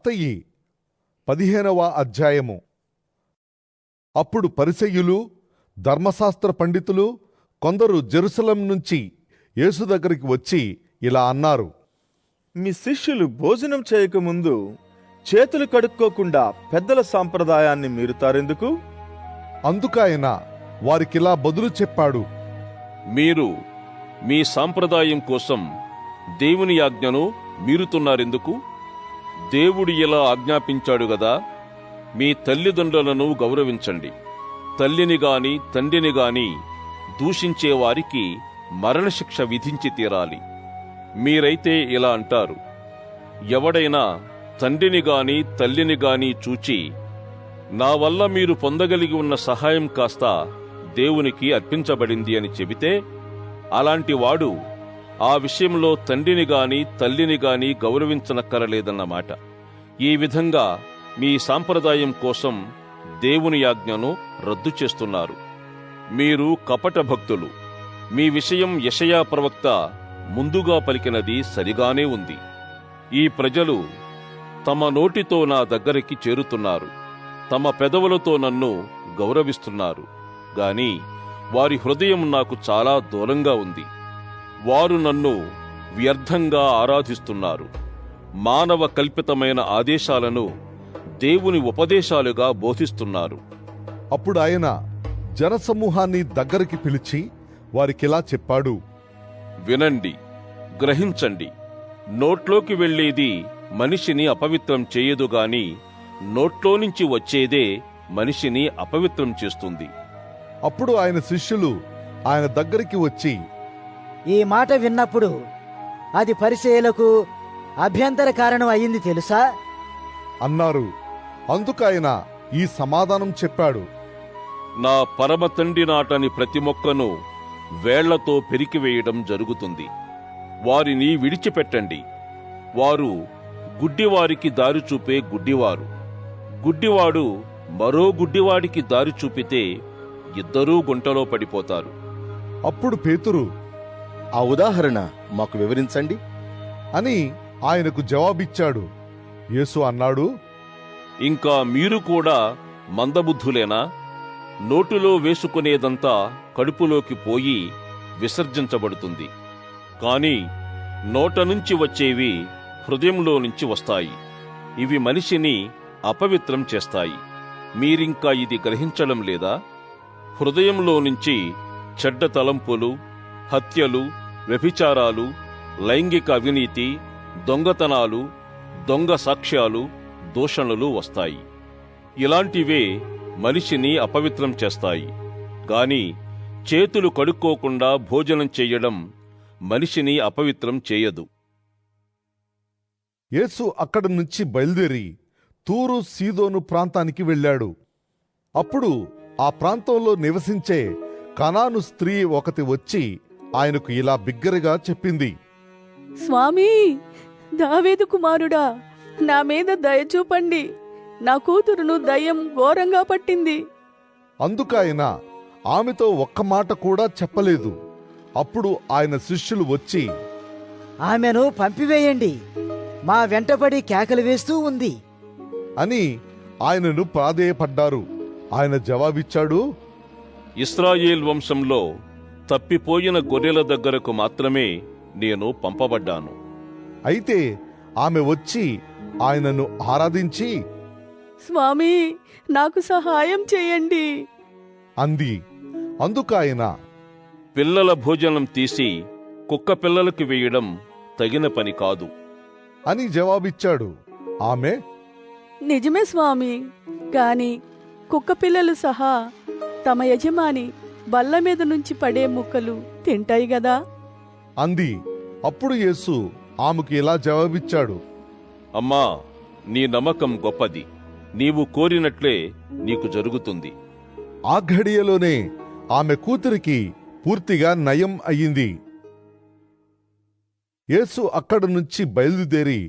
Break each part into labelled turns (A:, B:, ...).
A: మత్తయి 15వ అధ్యాయము. అప్పుడు పరిసయ్యులు, ధర్మశాస్త్ర పండితులు కొందరు జెరూసలేం నుంచి యేసు దగ్గరికి వచ్చి ఇలా అన్నారు:
B: మీ శిష్యులు భోజనం చేయకముందు చేతులు కడుక్కోకుండా పెద్దల సాంప్రదాయాన్ని మీరుతారెందుకు?
A: అందుకాయన వారికిలా బదులు చెప్పాడు:
C: మీరు మీ సాంప్రదాయం కోసం దేవుని ఆజ్ఞను మీరుతున్నారెందుకు? దేవుడు ఇలా ఆజ్ఞాపించాడు గదా, మీ తల్లిదండ్రులను గౌరవించండి. తల్లిని గాని తండ్రిని గాని దూషించే వారికి మరణశిక్ష విధించి తీరాలి. మీరైతే ఇలా అంటారు: ఎవడైనా తండ్రిని గాని తల్లిని గాని చూచి నా వల్ల మీరు పొందగలిగి ఉన్న సహాయం కాస్త దేవునికి అర్పించబడింది అని చెబితే, అలాంటి వాడు ఆ విషయంలో తండ్రిని గాని తల్లిని గాని గౌరవించనక్కరలేదన్నమాట. ఈ విధంగా మీ సాంప్రదాయం కోసం దేవుని ఆజ్ఞను రద్దు చేస్తున్నారు. మీరు కపట భక్తులు. మీ విషయం యెషయా ప్రవక్త ముందుగా పలికినది సరిగానే ఉంది. ఈ ప్రజలు తమ నోటితో నా దగ్గరికి చేరుతున్నారు, తమ పెదవులతో నన్ను గౌరవిస్తున్నారు గాని వారి హృదయం నాకు చాలా దూరంగా ఉంది. వారు నన్ను వ్యర్థంగా ఆరాధిస్తున్నారు. మానవ కల్పితమైన ఆదేశాలను దేవుని ఉపదేశాలుగా బోధిస్తున్నారు.
A: అప్పుడు ఆయన జనసమూహాన్ని దగ్గరికి పిలిచి వారికిలా చెప్పాడు:
C: వినండి, గ్రహించండి. నోట్లోకి వెళ్లేది మనిషిని అపవిత్రం చేయదుగాని నోట్లోనుంచి వచ్చేదే మనిషిని అపవిత్రం చేస్తుంది.
A: అప్పుడు ఆయన శిష్యులు ఆయన దగ్గరికి వచ్చి,
D: ఈ మాట విన్నప్పుడు అది పరిసయ్యులకు అభ్యంతర కారణం అయ్యింది తెలుసా
A: అన్నారు. అందుకాయన ఈ సమాధానం చెప్పాడు:
C: నా పరమ తండ్రి నాటని ప్రతి మొక్కను వేళ్లతో పెరికివేయడం జరుగుతుంది. వారిని విడిచిపెట్టండి. వారు గుడ్డివారికి దారి చూపే గుడ్డివారు. గుడ్డివాడు మరో గుడ్డివాడికి దారి చూపితే ఇద్దరూ గుంటలో పడిపోతారు.
A: అప్పుడు పేతురు,
E: ఆ ఉదాహరణ మాకు వివరించండి
A: అని ఆయనకు జవాబిచ్చాడు. యేసు అన్నాడు:
C: ఇంకా మీరు కూడా మందబుద్ధులేనా? నోటిలో వేసుకునేదంతా కడుపులోకి పోయి విసర్జించబడుతుంది. కాని నోట నుంచి వచ్చేవి హృదయంలో నుంచి వస్తాయి. ఇవి మనిషిని అపవిత్రం చేస్తాయి. మీరింకా ఇది గ్రహించడం లేదా? హృదయంలో నుంచి చెడ్డ తలంపులు, హత్యలు, వ్యభిచారాలు, లైంగిక అవినీతి, దొంగతనాలు, దొంగ సాక్ష్యాలు, దూషణలు వస్తాయి. ఇలాంటివే మనిషిని అపవిత్రం చేస్తాయి. గాని చేతులు కడుక్కోకుండా భోజనం చెయ్యడం మనిషిని అపవిత్రం చేయదు.
A: యేసు అక్కడి నుంచి బయలుదేరి తూరు సీదోను ప్రాంతానికి వెళ్ళాడు. అప్పుడు ఆ ప్రాంతంలో నివసించే కనాను స్త్రీ ఒకటి వచ్చి ఆయనకు ఇలా బిగ్గరగా చెప్పింది:
F: స్వామీ, దావీదు కుమారుడా, నా మీద దయ చూపండి. నా కూతురును దయ్యం ఘోరంగా పట్టింది.
A: అందుకాయన ఆమెతో ఒక్క మాట కూడా చెప్పలేదు. అప్పుడు ఆయన శిష్యులు వచ్చి,
D: ఆమెను పంపివేయండి, మా వెంటపడి కేకలు వేస్తూ ఉంది
A: అని ఆయనను ప్రాధేయపడ్డారు. ఆయన జవాబిచ్చాడు:
C: ఇశ్రాయేల్ వంశంలో తప్పిపోయిన గొర్రెల దగ్గరకు మాత్రమే నేను పంపబడ్డాను.
A: అయితే ఆమె వచ్చి ఆయనను ఆరాధించి,
F: స్వామీ, నాకు సహాయం చేయండి
A: అంది. అందుకాయన,
C: పిల్లల భోజనం తీసి కుక్క పిల్లలకు వేయడం తగిన పని కాదు
A: అని జవాబిచ్చాడు. ఆమె,
F: నిజమే స్వామి, కాని కుక్క పిల్లలు సహా తమ యజమాని బల్ల మీద నుంచి పడే ముక్కలు తింటాయి గదా
A: అంది. అప్పుడు యేసు ఆమెకు ఇలా జవాబిచ్చాడు:
C: అమ్మా, నీ నమ్మకం గొప్పది. నీవు కోరినట్లే నీకు జరుగుతుంది.
A: ఆ ఘడియలోనే ఆమె కూతురికి పూర్తిగా నయం అయ్యింది. యేసు అక్కడి నుంచి బయలుదేరి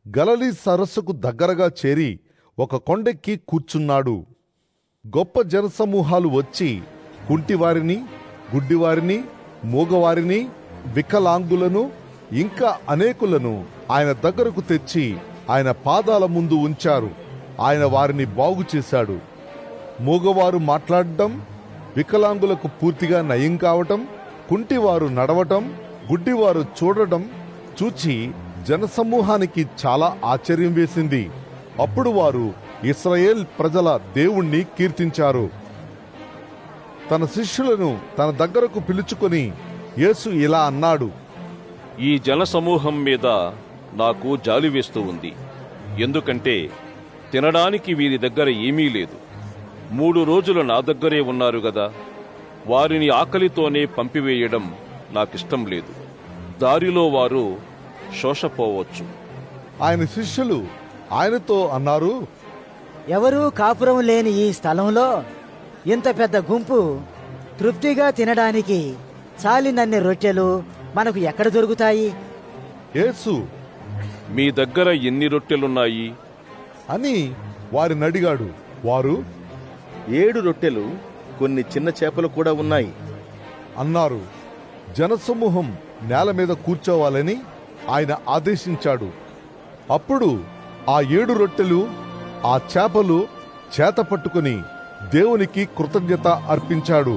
A: గలిలీ సరస్సుకు దగ్గరగా చేరి ఒక కొండెక్కి కూర్చున్నాడు. గొప్ప జనసమూహాలు వచ్చి కుంటివారిని, గుడ్డివారిని, మూగవారిని, వికలాంగులను ఇంకా అనేకులను ఆయన దగ్గరకు తెచ్చి ఆయన పాదాల ముందు ఉంచారు. ఆయన వారిని బాగు చేశాడు. మూగవారు మాట్లాడటం, వికలాంగులకు పూర్తిగా నయం కావటం, కుంటివారు నడవటం, గుడ్డివారు చూడటం చూచి జనసమూహానికి చాలా ఆశ్చర్యం వేసింది. అప్పుడు వారు ఇశ్రాయేల్ ప్రజల దేవుణ్ణి కీర్తించారు. తన శిష్యులను తన దగ్గరకు పిలుచుకొని యేసు ఇలా అన్నాడు:
C: ఈ జనసమూహం మీద నాకు జాలి వేస్తూ ఉంది. ఎందుకంటే తినడానికి వీరి దగ్గర ఏమీ లేదు. 3 రోజులు నా దగ్గరే ఉన్నారు గదా. వారిని ఆకలితోనే పంపివేయడం నాకిష్టం లేదు. దారిలో వారు శోషపోవచ్చు.
A: ఆయన శిష్యులు ఆయనతో అన్నారు:
D: ఎవరూ కాపురం లేని ఈ స్థలంలో ఇంత పెద్ద గుంపు తృప్తిగా తినడానికి చాలినన్ని రొట్టెలు మనకు ఎక్కడ దొరుకుతాయి?
A: యేసు
C: మీ దగ్గర ఎన్ని రొట్టెలున్నాయి
A: అని వారిని అడిగాడు. వారు
E: 7 రొట్టెలు, కొన్ని చిన్న చేపలు కూడా ఉన్నాయి
A: అన్నారు. జనసమూహం నేల మీద కూర్చోవాలని ఆయన ఆదేశించాడు. అప్పుడు ఆ 7 రొట్టెలు, ఆ చేపలు చేత పట్టుకుని దేవునికి కృతజ్ఞత అర్పించాడు.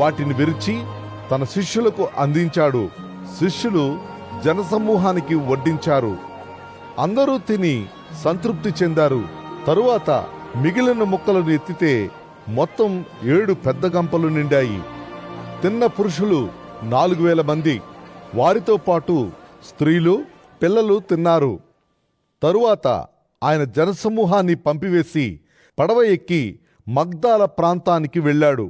A: వాటిని విరిచి తన శిష్యులకు అందించాడు. శిష్యులు జనసమూహానికి వడ్డించారు. అందరూ తిని సంతృప్తి చెందారు. తరువాత మిగిలిన ముక్కలను ఎత్తితే మొత్తం 7 పెద్ద గంపలు నిండాయి. తిన్న పురుషులు 4000 మంది. వారితో పాటు స్త్రీలు, పిల్లలు తిన్నారు. తరువాత ఆయన జనసమూహాన్ని పంపివేసి పడవ ఎక్కి మగ్దాల ప్రాంతానికి వెళ్ళాడు.